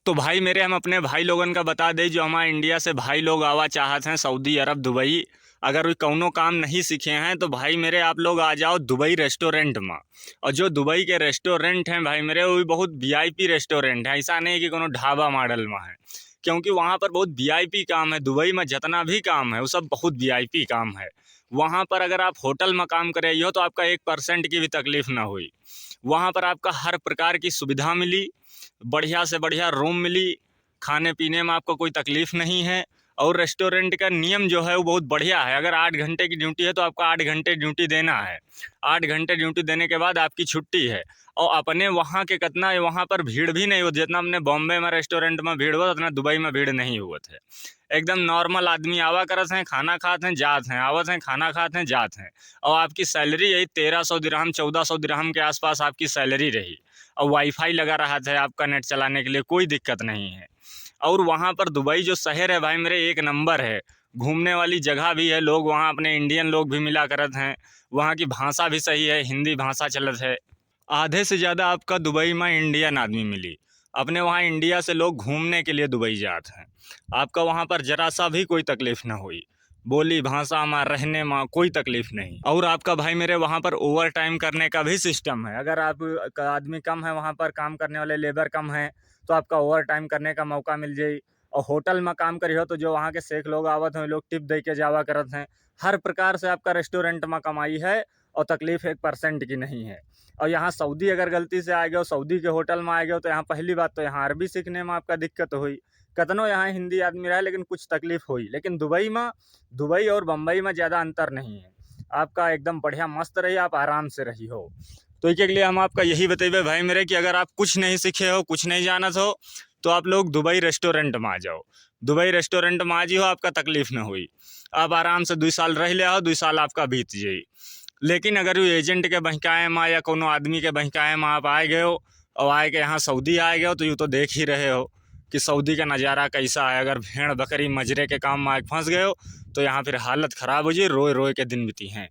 तो भाई मेरे हम अपने भाई लोगन का बता दें जो हमारे इंडिया से भाई लोग आवा चाहत हैं सऊदी अरब दुबई। अगर कोई कौनो काम नहीं सीखे हैं तो भाई मेरे आप लोग आ जाओ दुबई रेस्टोरेंट में। और जो दुबई के रेस्टोरेंट हैं भाई मेरे वो भी बहुत वीआईपी रेस्टोरेंट है, ऐसा नहीं कि कोनो ढाबा मॉडल में है। क्योंकि वहाँ पर बहुत वीआईपी काम है, दुबई में जितना भी काम है वो सब बहुत वीआईपी काम है। वहाँ पर अगर आप होटल में काम कर रही हो तो आपका 1% की भी तकलीफ ना हुई। वहाँ पर आपका हर प्रकार की सुविधा मिली, बढ़िया से बढ़िया रूम मिली, खाने पीने में आपको कोई तकलीफ़ नहीं है। और रेस्टोरेंट का नियम जो है वो बहुत बढ़िया है। अगर 8 घंटे की ड्यूटी है तो आपको 8 घंटे ड्यूटी देना है। 8 घंटे ड्यूटी देने के बाद आपकी छुट्टी है। और अपने वहाँ के कितना वहाँ पर भीड़ भी नहीं होती, जितना अपने बॉम्बे में रेस्टोरेंट में भीड़ हुआ उतना दुबई में भीड़ नहीं हुआ थे। एकदम नॉर्मल आदमी आवा करत हैं, खाना खाते हैं, जात हैं, आवत हैं, खाना खाते हैं, जात हैं। और आपकी सैलरी यही 1300 दिरहम 1400 दिरहम के आसपास आपकी सैलरी रही। और वाईफाई लगा रहा था आपका नेट चलाने के लिए, कोई दिक्कत नहीं है। और वहाँ पर दुबई जो शहर है भाई मेरे एक नंबर है, घूमने वाली जगह भी है, लोग वहाँ अपने इंडियन लोग भी मिला करत हैं। वहाँ की भाषा भी सही है, हिंदी भाषा चलत है। आधे से ज़्यादा आपका दुबई में इंडियन आदमी मिली। अपने वहाँ इंडिया से लोग घूमने के लिए दुबई जाते हैं। आपका वहाँ पर जरा सा भी कोई तकलीफ़ ना हुई, बोली भाषा में रहने में कोई तकलीफ़ नहीं। और आपका भाई मेरे वहाँ पर ओवर टाइम करने का भी सिस्टम है। अगर आप का आदमी कम है, वहाँ पर काम करने वाले लेबर कम है, तो आपका ओवर टाइम करने का मौका मिल जाए। और होटल में काम करी हो तो जो वहाँ के शेख लोग आवत हैं लोग टिप दे के जावा करत हैं। हर प्रकार से आपका रेस्टोरेंट में कमाई है और तकलीफ़ 1% की नहीं है। और यहाँ सऊदी अगर गलती से आ गए हो, सऊदी के होटल में आ गए हो, तो यहाँ पहली बात तो यहाँ अरबी सीखने में आपका दिक्कत हुई। कतनो यहाँ हिंदी आदमी रहा लेकिन कुछ तकलीफ हुई। लेकिन दुबई और बम्बई में ज़्यादा अंतर नहीं है। आपका एकदम बढ़िया मस्त रही, आप आराम से रही हो। तो इसके लिए हम आपका यही बतेबे भाई मेरे कि अगर आप कुछ नहीं सीखे हो, कुछ नहीं जानत हो, तो आप लोग दुबई रेस्टोरेंट में आ जाओ। दुबई रेस्टोरेंट में आ जी हो, आपका तकलीफ ना हुई। आप आराम से 2 साल रह ले आओ, 2 साल आपका बीत जाई। लेकिन अगर वो एजेंट के बहकाए में या कोनो आदमी के बहकाए में आप आए गए हो और आए के यहाँ सऊदी आए गए हो, तो यूँ तो देख ही रहे हो कि सऊदी का नज़ारा कैसा है। अगर भेड़ बकरी मजरे के काम में फंस गए हो तो यहाँ फिर हालत ख़राब हो जाए, रोए रोए के दिन बीती हैं।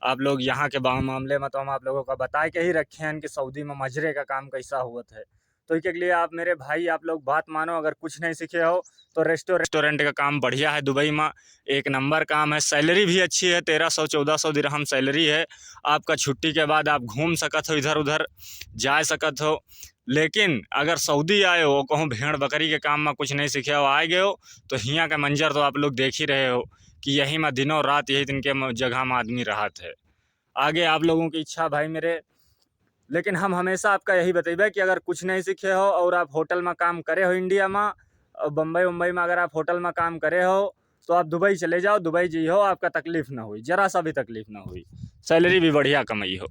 आप लोग यहाँ के मामले में तो हम आप लोगों का बता के ही रखे हैं कि सऊदी में मजरे का काम कैसा हुआ है। तो इसके लिए आप मेरे भाई आप लोग बात मानो, अगर कुछ नहीं सीखे हो तो रेस्टोरेंट का काम बढ़िया है दुबई में, एक नंबर काम है। सैलरी भी अच्छी है, 1300-1400 दिरहम सैलरी है। आपका छुट्टी के बाद आप घूम सकत हो, इधर उधर जा सकत हो। लेकिन अगर सऊदी आए हो, कहूँ भेड़ बकरी के काम में कुछ नहीं सीखे हो, आए गए हो, तो हियाँ का मंजर तो आप लोग देख ही रहे हो कि यही में दिनों रात यही दिन के जगह में आदमी रहा थे। आगे आप लोगों की इच्छा भाई मेरे। लेकिन हम हमेशा आपका यही बतेबे कि अगर कुछ नहीं सीखे हो और आप होटल में काम करे हो इंडिया में, और बम्बई मुंबई में अगर आप होटल में काम करे हो, तो आप दुबई चले जाओ, दुबई जी हो, आपका तकलीफ़ ना हुई, ज़रा सा भी तकलीफ़ ना हुई, सैलरी भी बढ़िया कमाई हो।